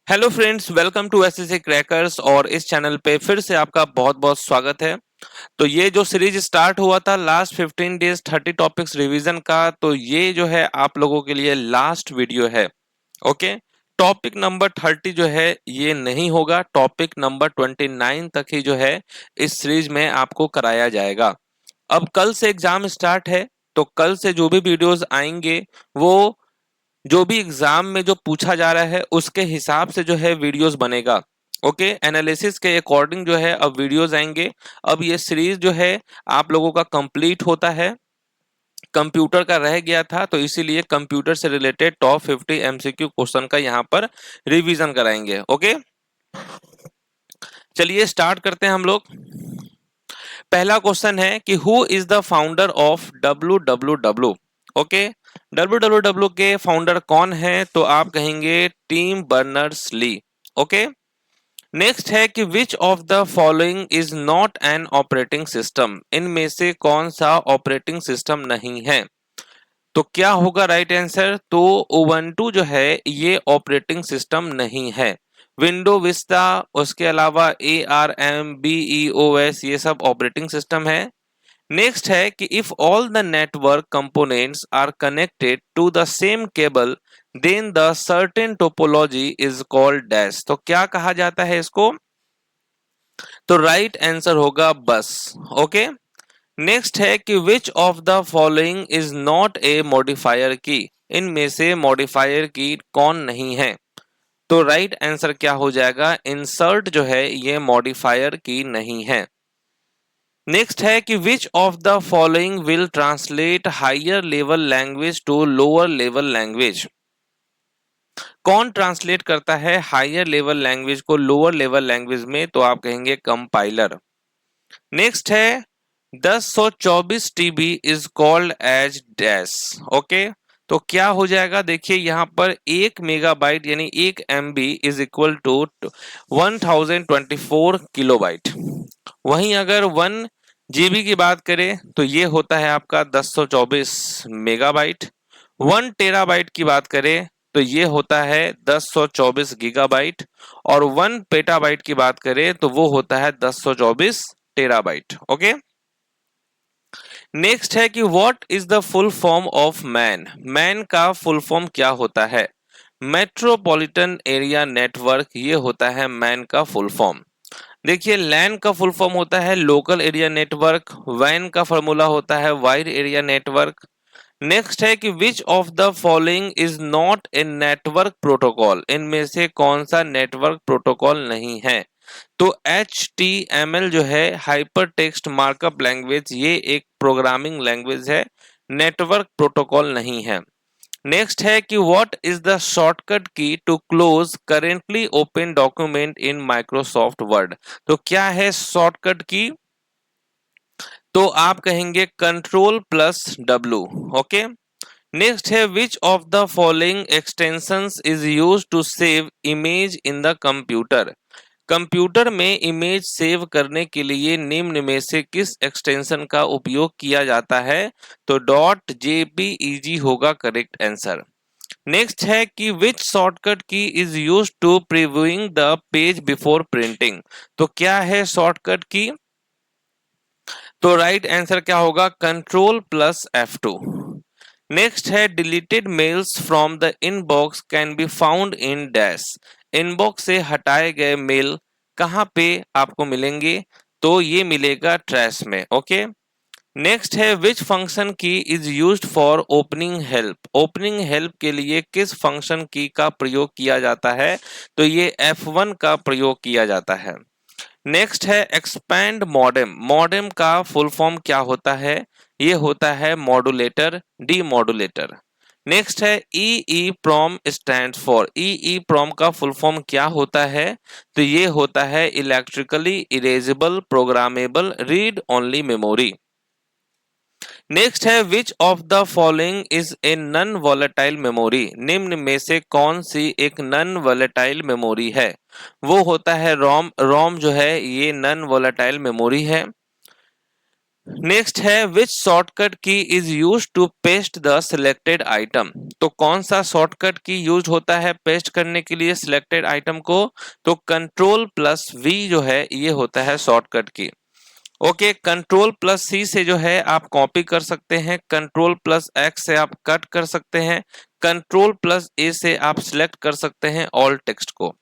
Hello friends, welcome to SSC crackers. और इस channel पे फिर से आपका बहुत बहुत स्वागत है। तो ये जो सीरीज स्टार्ट हुआ था लास्ट 15 डेज 30 टॉपिक्स रिवीजन का, तो ये जो है आप लोगों के लिए लास्ट वीडियो है। ओके, टॉपिक नंबर 30 जो है ये नहीं होगा, टॉपिक नंबर 29 तक ही जो है इस सीरीज में आपको कराया जाएगा। अब कल से एग्जाम स्टार्ट है, तो कल से जो भी वीडियोस आएंगे वो जो भी एग्जाम में जो पूछा जा रहा है उसके हिसाब से जो है वीडियोस बनेगा। ओके, एनालिसिस के अकॉर्डिंग जो है अब वीडियोस आएंगे। अब ये सीरीज जो है आप लोगों का कंप्लीट होता है, कंप्यूटर का रह गया था, तो इसीलिए कंप्यूटर से रिलेटेड टॉप 50 एमसीक्यू क्वेश्चन का यहाँ पर रिवीजन कराएंगे। ओके, चलिए स्टार्ट करते हैं हम लोग। पहला क्वेश्चन है कि who is the founder of W. Okay, W के फाउंडर कौन है? तो आप कहेंगे Tim Berners Lee. Okay, next है कि which of the following is not an operating system. इनमें से कौन सा ऑपरेटिंग सिस्टम नहीं है? तो क्या होगा राइट आंसर? तो उबंटू जो है ये ऑपरेटिंग सिस्टम नहीं है। विंडो विस्टा, उसके अलावा ARM BEOS ये सब ऑपरेटिंग सिस्टम है। नेक्स्ट है कि if all the network components are connected to the same cable then the certain topology is called dash. तो क्या कहा जाता है इसको? तो राइट आंसर होगा बस। ओके, नेक्स्ट है कि which of the following is not A modifier की। इनमें से मॉडिफायर की कौन नहीं है? तो राइट आंसर क्या हो जाएगा? इंसर्ट जो है ये मॉडिफायर की नहीं है। नेक्स्ट है कि which of the following will translate higher level language to lower level language. कौन ट्रांसलेट करता है हायर लेवल लैंग्वेज को लोअर लेवल लैंग्वेज में? तो आप कहेंगे कंपाइलर। नेक्स्ट है 1024 TB is called as dash. Okay, तो क्या हो जाएगा? देखिए यहाँ पर 1 मेगाबाइट यानी 1 MB is equal to 1024 kilobyte. वहीं अगर 1 GB की बात करें तो ये होता है आपका 1024 मेगाबाइट। 1 टेराबाइट की बात करें तो ये होता है 1024 गीगाबाइट। और 1 पेटाबाइट की बात करें तो वो होता है 1024 टेराबाइट। ओके, नेक्स्ट है कि what is the full form of man. Man का फुल फॉर्म क्या होता है? मेट्रोपॉलिटन एरिया नेटवर्क, ये होता है मैन का फुल फॉर्म। देखिए, लैन का फुल फॉर्म होता है लोकल एरिया नेटवर्क। वैन का फॉर्मूला होता है वाइड एरिया नेटवर्क। नेक्स्ट है कि which of the following is not a network protocol. इनमें से कौन सा नेटवर्क प्रोटोकॉल नहीं है? तो HTML जो है हाइपर टेक्स्ट मार्कअप लैंग्वेज, ये एक प्रोग्रामिंग लैंग्वेज है, नेटवर्क प्रोटोकॉल नहीं है। नेक्स्ट है कि what is the shortcut key to close currently open document in Microsoft Word. तो क्या है शॉर्टकट की? तो आप कहेंगे Ctrl+W। ओके, नेक्स्ट है which of the following extensions is used to save image in the computer. Computer में image save करने के लिए निम्न में से किस एक्सटेंशन का उपयोग किया जाता है? तो .jpeg होगा करेक्ट आंसर। नेक्स्ट है कि which shortcut key is used to previewing the page before printing. तो क्या है शॉर्टकट की? तो राइट आंसर क्या होगा? Ctrl+F2। नेक्स्ट है deleted mails from the inbox can be found in dash. Inbox से हटाए गए मेल कहाँ पे आपको मिलेंगे? तो ये मिलेगा ट्रैश में। ओके, नेक्स्ट है विच फंक्शन की is used for opening help. Opening help के लिए किस फंक्शन की का प्रयोग किया जाता है? तो ये F1 का प्रयोग किया जाता है। नेक्स्ट है एक्सपैंड मॉडेम। मॉडेम का फुल फॉर्म क्या होता है? ये होता है मॉड्यूलेटर, डी मॉड्यूलेटर। नेक्स्ट है EEPROM स्टैंड फॉर। EEPROM का फुल फॉर्म क्या होता है? तो ये होता है electrically erasable programmable read only memory. Next है which of the following is a non volatile memory. निम्न में से कौन सी एक नन वॉलेटाइल मेमोरी है? वो होता है रोम। रोम जो है ये नन वॉलेटाइल मेमोरी है। नेक्स्ट है which shortcut key is use to paste the selected item. तो कौन सा शॉर्टकट की यूज होता है पेस्ट करने के लिए सिलेक्टेड आइटम को? तो कंट्रोल प्लस वी जो है ये होता है शॉर्टकट की। ओके, कंट्रोल प्लस सी से जो है आप कॉपी कर सकते हैं, कंट्रोल प्लस एक्स से आप कट कर सकते हैं, कंट्रोल प्लस ए से आप सिलेक्ट कर सकते हैं ऑल टेक्स्ट को।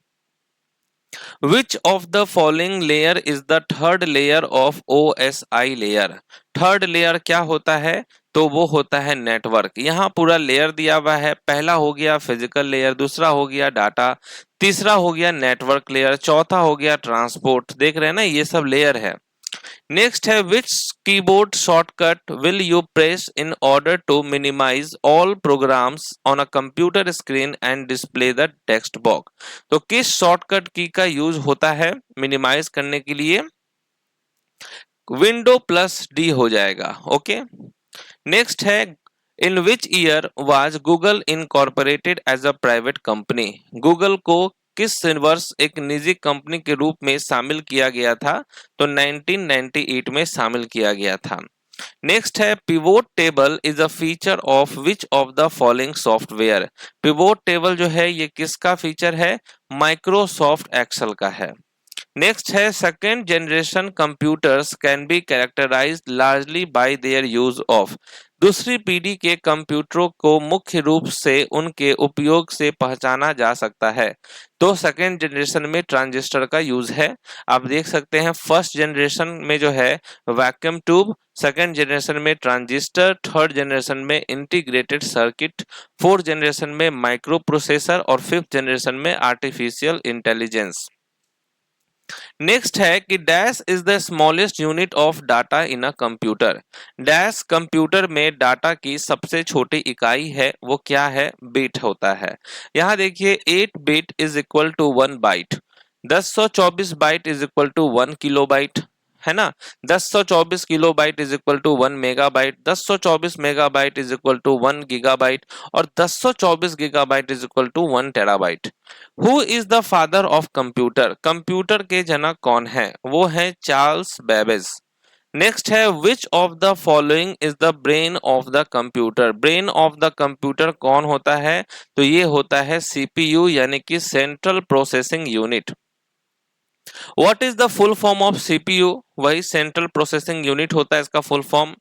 Which of the following layer is the third layer of OSI layer? Third layer क्या होता है? तो वो होता है नेटवर्क। यहाँ पूरा लेयर दिया हुआ है, पहला हो गया फिजिकल लेयर, दूसरा हो गया डाटा, तीसरा हो गया नेटवर्क लेयर, चौथा हो गया ट्रांसपोर्ट। देख रहे हैं ना, ये सब लेयर है। नेक्स्ट है which keyboard shortcut will you press in order to minimize all programs on a computer screen and display the text box. तो किस शॉर्टकट की का यूज होता है मिनिमाइज करने के लिए? विंडो प्लस डी हो जाएगा। ओके, नेक्स्ट है in which year was Google incorporated as a private company. Google को किस वर्ष एक निजी कंपनी के रूप में शामिल किया गया था? तो 1998 में शामिल किया गया था। नेक्स्ट है pivot table is a feature of which of the following software. Pivot table जो है ये किसका फीचर है? माइक्रोसॉफ्ट एक्सेल का है। नेक्स्ट है second generation computers can be characterized largely by their use of. दूसरी पीढ़ी के कंप्यूटरों को मुख्य रूप से उनके उपयोग से पहचाना जा सकता है। तो सेकेंड जनरेशन में ट्रांजिस्टर का यूज है। आप देख सकते हैं फर्स्ट जनरेशन में जो है वैक्यूम ट्यूब, सेकेंड जनरेशन में ट्रांजिस्टर, थर्ड जनरेशन में इंटीग्रेटेड सर्किट, फोर्थ जनरेशन में माइक्रो प्रोसेसर और फिफ्थ जनरेशन में आर्टिफिशियल इंटेलिजेंस। नेक्स्ट है कि dash is the smallest unit of data in a computer. Dash computer में डाटा की सबसे छोटी इकाई है, वो क्या है? बिट होता है। यहाँ देखिए 8 bit is equal to 1 byte, 1024 byte is equal to 1 kilobyte, है ना। 1024 kilobyte is equal to 1 megabyte, 1024 megabyte is equal to 1 gigabyte और 1024 gigabyte is equal to 1 terabyte. Who is the father of computer? Computer के जनक कौन है? वो है Charles Babbage. Next है which of the following is the brain of the computer. Brain of the computer कौन होता है? तो ये होता है सीपीयू यानी कि central processing unit. What is the full form of CPU? वही सेंट्रल प्रोसेसिंग यूनिट होता है इसका फुल फॉर्म।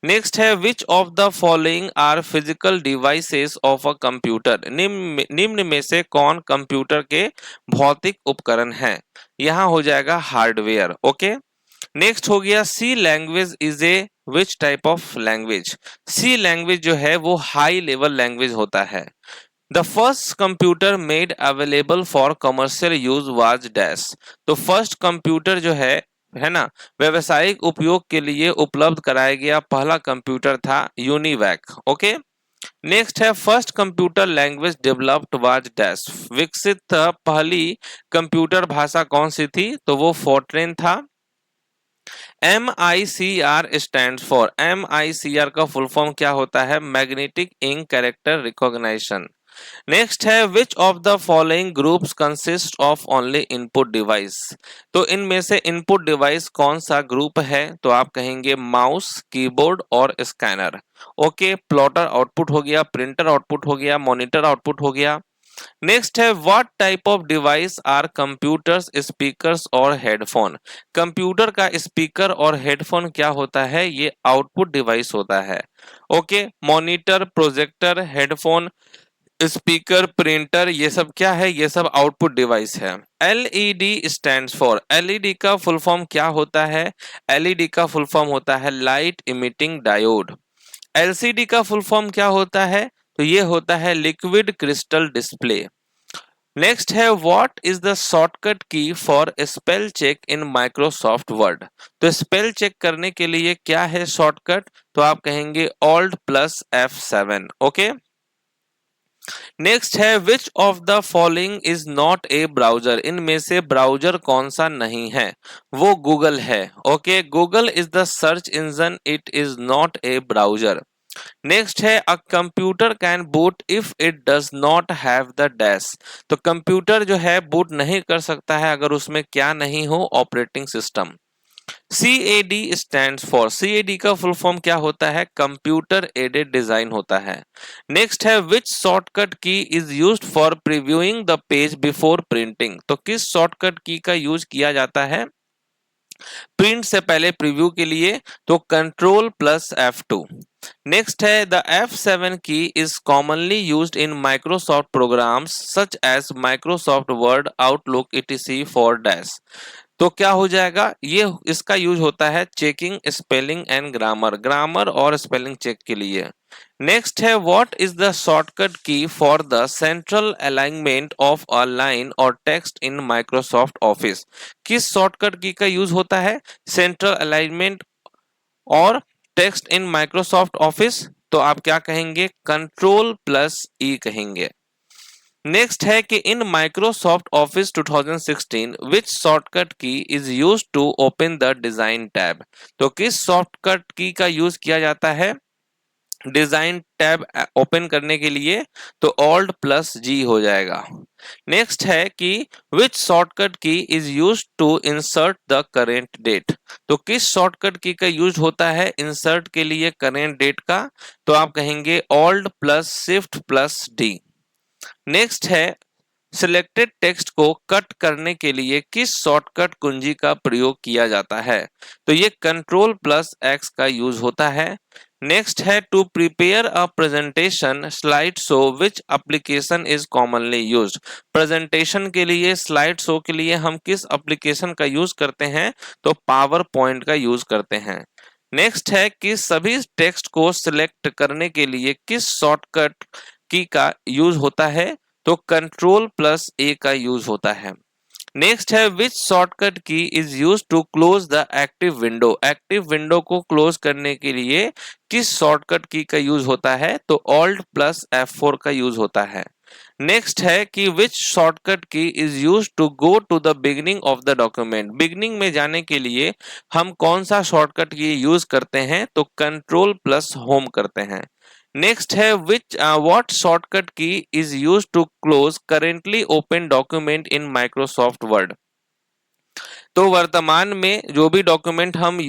नेक्स्ट है which of the following are physical devices of a computer. निम्न में से कौन कंप्यूटर के भौतिक उपकरण हैं? यहाँ हो जाएगा हार्डवेयर। ओके, नेक्स्ट हो गया C language is a which type of language. C language जो है वो हाई लेवल लैंग्वेज होता है। The first computer made available for commercial use was dash. तो फर्स्ट कंप्यूटर जो है ना, व्यवसायिक उपयोग के लिए उपलब्ध कराया गया पहला कंप्यूटर था यूनिवैक। ओके, नेक्स्ट है first computer language developed was dash. विकसित पहली कंप्यूटर भाषा कौन सी थी? तो वो फोर्ट्रेन था। MICR स्टैंड फॉर, MICR का फुल फॉर्म क्या होता है? Magnetic ink character recognition. Next है which of the following groups consist of only input device. तो इनमें से इनपुट डिवाइस कौन सा ग्रुप है? तो आप कहेंगे माउस, कीबोर्ड और स्कैनर। ओके, प्लॉटर आउटपुट हो गया, प्रिंटर आउटपुट हो गया, मॉनिटर आउटपुट हो गया। नेक्स्ट है what type of device are computers, speakers और हेडफोन। कंप्यूटर का स्पीकर और हेडफोन क्या होता है? ये आउटपुट डिवाइस होता है। Okay, monitor, projector, headphone, speaker, printer, ये सब क्या है? ये सब आउटपुट डिवाइस है। एलईडी स्टैंड्स फॉर, एलईडी का फुल फॉर्म क्या होता है? एलईडी का फुल फॉर्म होता है लाइट इमिटिंग डायोड। एलसीडी का फुल फॉर्म क्या होता है? तो ये होता है लिक्विड क्रिस्टल डिस्प्ले। नेक्स्ट है what is the shortcut key for spell check in Microsoft Word. तो स्पेल चेक करने के लिए क्या है शॉर्टकट? तो आप कहेंगे alt plus F7। Okay, next है which of the following is not a browser. इनमें से ब्राउजर कौन सा नहीं है? वो गूगल है। ओके, Google is the search engine, it is not a browser. Next है a computer can boot if it does not have the dash. तो कंप्यूटर जो है बूट नहीं कर सकता है अगर उसमें क्या नहीं हो? Operating system. CAD stands for, CAD का फुल फॉर्म क्या होता है? कंप्यूटर एडेड डिजाइन होता है। नेक्स्ट है which shortcut key is used for previewing the page before printing, तो किस शॉर्टकट की का यूज किया जाता है प्रिंट से पहले प्रीव्यू के लिए? तो कंट्रोल प्लस F2। नेक्स्ट है the F7 key is commonly used in Microsoft programs such as Microsoft Word, Outlook etc for dash, तो क्या हो जाएगा? ये इसका यूज होता है checking spelling and grammar, grammar और स्पेलिंग चेक के लिए। नेक्स्ट है what is the shortcut key for the central alignment of a line और टेक्स्ट इन माइक्रोसॉफ्ट ऑफिस, किस शॉर्टकट की का यूज होता है सेंट्रल अलाइनमेंट और टेक्स्ट इन माइक्रोसॉफ्ट ऑफिस? तो आप क्या कहेंगे? कंट्रोल प्लस ई कहेंगे। नेक्स्ट है कि in Microsoft Office 2016 which shortcut key is used to open the design tab, तो किस शॉर्टकट की का यूज किया जाता है डिजाइन टैब ओपन करने के लिए? तो ऑल्ट प्लस जी हो जाएगा। नेक्स्ट है कि which shortcut key is used to insert the current date, तो किस शॉर्टकट की का यूज होता है इंसर्ट के लिए करेंट डेट का? तो आप कहेंगे alt plus shift plus D. Next है सिलेक्टेड टेक्स्ट को कट करने के लिए किस शॉर्टकट कुंजी का प्रयोग किया जाता है? तो ये कंट्रोल प्लस एक्स का यूज होता है। नेक्स्ट है to prepare a presentation slide show which application is commonly used, presentation के लिए स्लाइड शो के लिए हम किस एप्लीकेशन का यूज करते हैं? तो पावर पॉइंट का यूज करते हैं। नेक्स्ट है कि सभी टेक्स्ट को सिलेक्ट करने के लिए किस शॉर्टकट की का यूज होता है? तो कंट्रोल प्लस ए का यूज होता है। नेक्स्ट है which shortcut key is use to close the active window, active window को क्लोज करने के लिए किस शॉर्टकट की का यूज होता है? तो ऑल्ट प्लस F4 का यूज होता है। नेक्स्ट है कि which shortcut key is use to go to the beginning of the document, beginning में जाने के लिए हम कौन सा शॉर्टकट की यूज करते हैं? तो कंट्रोल प्लस होम करते हैं। नेक्स्ट है which what shortcut key is use to close currently open document in Microsoft Word, तो वर्तमान में जो भी डॉक्यूमेंट हम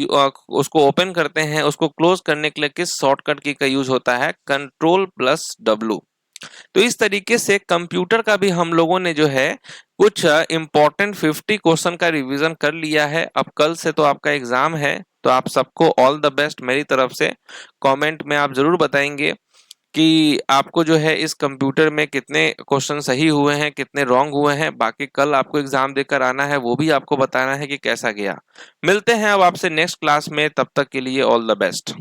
उसको ओपन करते हैं उसको क्लोज करने के लिए किस शॉर्टकट की का यूज होता है? Control plus W। तो इस तरीके से कंप्यूटर का भी हम लोगों ने जो है कुछ इंपॉर्टेंट 50 क्वेश्चन का रिवीजन कर लिया है। अब कल से तो आपका एग्जाम है, तो आप सबको ऑल द बेस्ट मेरी तरफ से। कमेंट में आप जरूर बताएंगे कि आपको जो है इस कंप्यूटर में कितने क्वेश्चन सही हुए हैं, कितने रॉन्ग हुए हैं। बाकी कल आपको एग्जाम देकर आना है, वो भी आपको बताना है कि कैसा गया। मिलते हैं अब आपसे नेक्स्ट क्लास में, तब तक के लिए ऑल द बेस्ट।